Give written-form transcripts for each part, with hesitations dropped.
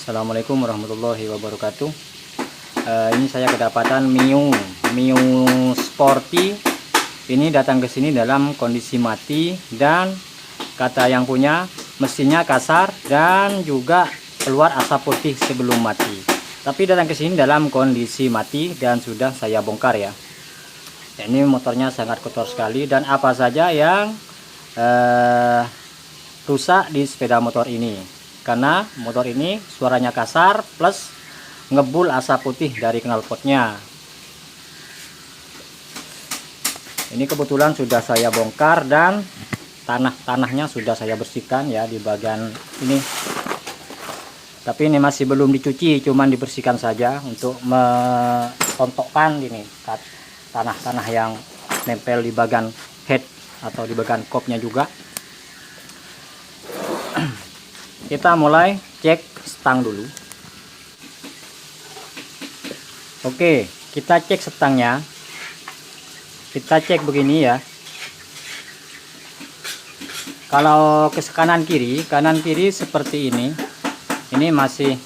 Assalamualaikum warahmatullahi wabarakatuh. Ini saya kedapatan Mio Sporty. Ini datang ke sini dalam kondisi mati, dan kata yang punya mesinnya kasar dan juga keluar asap putih sebelum mati. Tapi datang ke sini dalam kondisi mati dan sudah saya bongkar ya. Ini motornya sangat kotor sekali, dan apa saja yang rusak di sepeda motor ini. Karena motor ini suaranya kasar plus ngebul asap putih dari knalpotnya. Ini kebetulan sudah saya bongkar dan tanahnya sudah saya bersihkan ya di bagian ini. Tapi ini masih belum dicuci, cuman dibersihkan saja untuk mentontokkan ini tanah-tanah yang nempel di bagian head atau di bagian kopnya juga. Kita mulai cek stang dulu. Oke, kita cek stangnya. Kita cek begini ya. Kalau ke kanan kiri seperti ini masih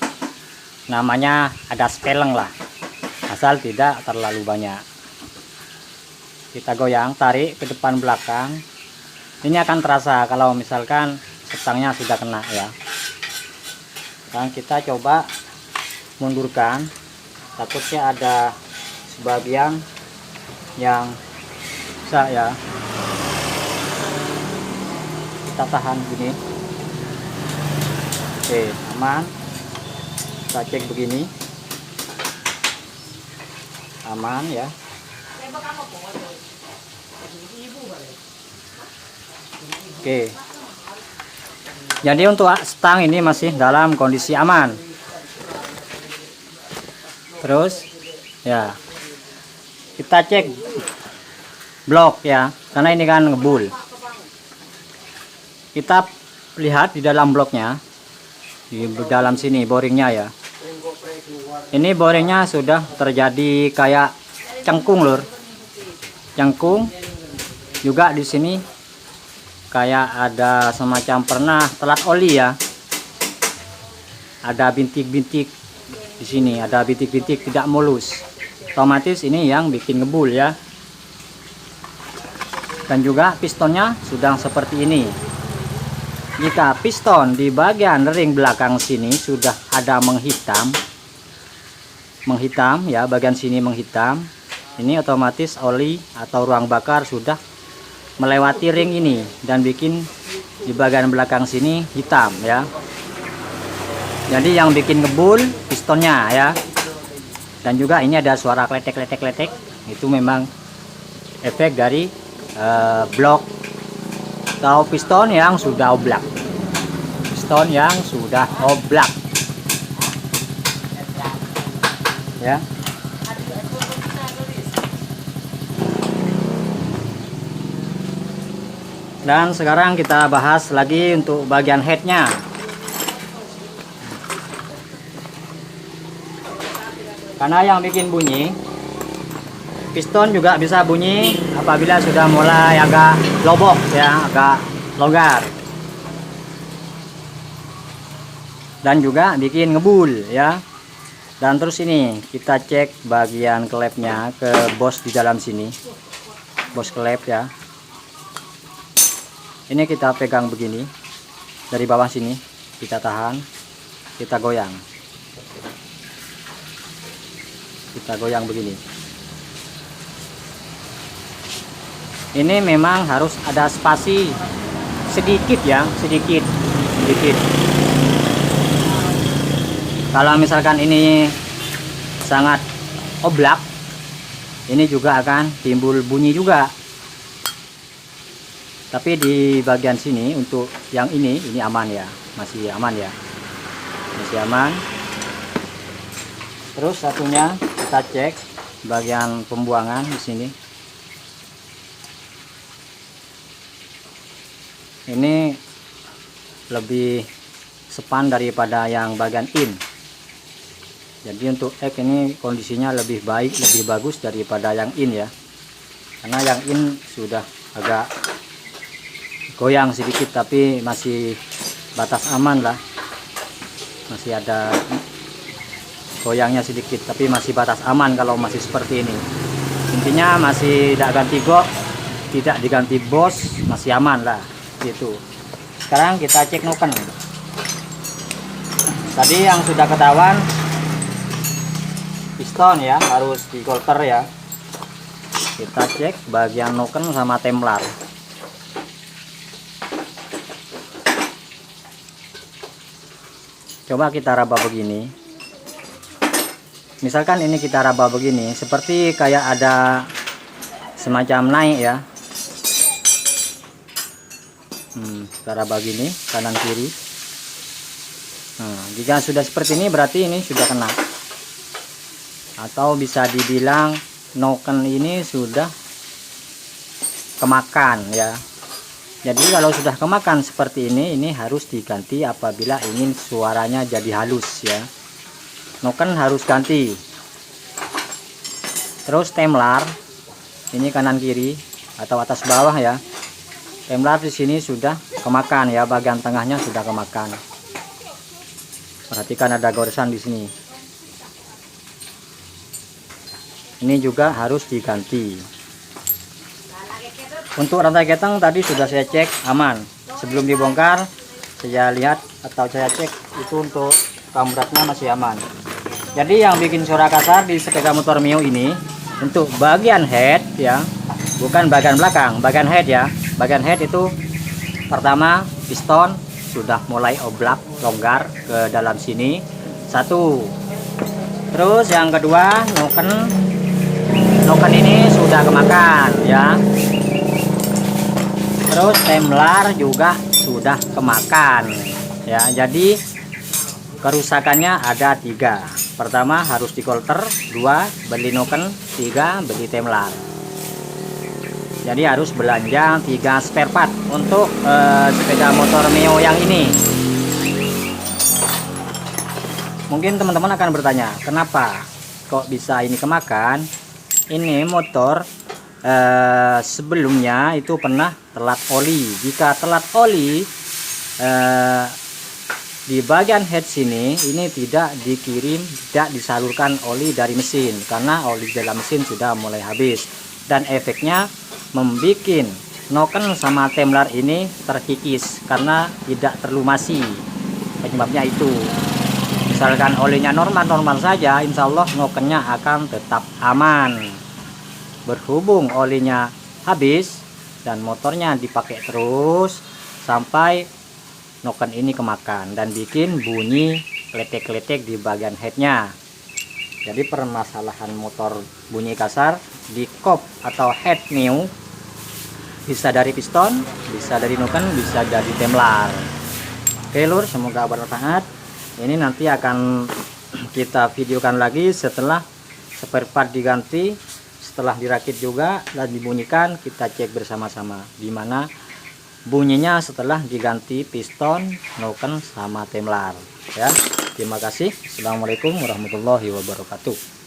namanya ada speleng lah, asal tidak terlalu banyak. Kita goyang, tarik ke depan belakang. Ini akan terasa kalau misalkan stangnya sudah kena ya. Dan kita coba mundurkan, takutnya ada sebagian yang bisa ya. Kita tahan begini. Oke, aman. Kita cek begini, aman ya. Oke, jadi untuk stang ini masih dalam kondisi aman. Terus ya, kita cek blok ya, karena ini kan ngebul. Kita lihat di dalam bloknya, di dalam sini boringnya ya. Ini boringnya sudah terjadi kayak cengkung lur, cengkung. Juga di sini kayak ada semacam pernah telat oli ya. Ada bintik-bintik di sini, ada bintik-bintik tidak mulus. Otomatis ini yang bikin ngebul ya. Dan juga pistonnya sudah seperti ini. Jika piston di bagian ring belakang sini sudah ada menghitam ya, bagian sini menghitam, ini otomatis oli atau ruang bakar sudah melewati ring ini dan bikin di bagian belakang sini hitam ya. Jadi yang bikin ngebul pistonnya ya. Dan juga ini ada suara kletek, itu memang efek dari blok atau piston yang sudah oblak. Piston yang sudah oblak ya. Dan sekarang kita bahas lagi untuk bagian headnya. Karena yang bikin bunyi, piston juga bisa bunyi apabila sudah mulai agak lobok ya, agak longgar. Dan juga bikin ngebul ya. Dan terus ini kita cek bagian klepnya ke bos di dalam sini, bos klep ya. Ini kita pegang begini dari bawah sini, kita tahan, kita goyang begini. Ini memang harus ada spasi sedikit ya, sedikit. Kalau misalkan ini sangat oblak, ini juga akan timbul bunyi juga. Tapi di bagian sini untuk yang ini aman ya, masih aman ya, masih aman. Terus satunya kita cek bagian pembuangan di sini. Ini lebih sepan daripada yang bagian in. Jadi untuk X ini kondisinya lebih baik, lebih bagus daripada yang in ya. Karena yang in sudah agak goyang sedikit, tapi masih batas aman lah. masih ada goyangnya sedikit, tapi masih batas aman kalau masih seperti ini. Intinya masih tidak ganti gok, tidak diganti bos, masih aman lah gitu. Sekarang kita cek noken. Tadi yang sudah ketahuan piston ya, harus di golter ya. Kita cek bagian noken sama templar. Coba kita raba begini. Misalkan ini kita raba begini, seperti kayak ada semacam naik ya. Kita raba gini kanan kiri. Nah, jika sudah seperti ini berarti ini sudah kena, atau bisa dibilang noken ini sudah kemakan ya. Jadi kalau sudah kemakan seperti ini harus diganti apabila ingin suaranya jadi halus ya. Noken harus ganti. Terus templar ini kanan kiri atau atas bawah ya. Templar di sini sudah kemakan ya, bagian tengahnya sudah kemakan. Perhatikan ada goresan di sini. Ini juga harus diganti. Untuk rantai keteng tadi sudah saya cek aman. Sebelum dibongkar saya lihat atau saya cek itu untuk kamberatnya masih aman. Jadi yang bikin suara kasar di sepeda motor Mio ini untuk bagian head ya, bukan bagian belakang, bagian head ya. Bagian head itu pertama piston sudah mulai oblak, longgar ke dalam sini. Satu. Terus yang kedua noken ini sudah kemakan ya. Terus templar juga sudah kemakan ya. Jadi kerusakannya ada 3. Pertama harus di golter, 2 beli noken, 3 beli templar. Jadi harus belanja 3 spare part untuk sepeda motor Mio yang ini. Mungkin teman-teman akan bertanya, kenapa kok bisa ini kemakan? Ini motor sebelumnya itu pernah telat oli. Jika telat oli di bagian head sini ini tidak dikirim, tidak disalurkan oli dari mesin karena oli dalam mesin sudah mulai habis, dan efeknya membuat noken sama templar ini terkikis karena tidak terlumasi. Penyebabnya itu. Misalkan olinya normal saja, insya Allah nokennya akan tetap aman. Berhubung olinya habis dan motornya dipakai terus sampai noken ini kemakan dan bikin bunyi kletek-kletek di bagian headnya. Jadi permasalahan motor bunyi kasar di kop atau head Mio bisa dari piston, bisa dari noken, bisa dari templar. Oke lur, semoga bermanfaat. Ini nanti akan kita videokan lagi setelah spare part diganti, setelah dirakit juga dan dibunyikan, kita cek bersama-sama gimana bunyinya setelah diganti piston, noken sama templar ya. Terima kasih. Assalamualaikum warahmatullahi wabarakatuh.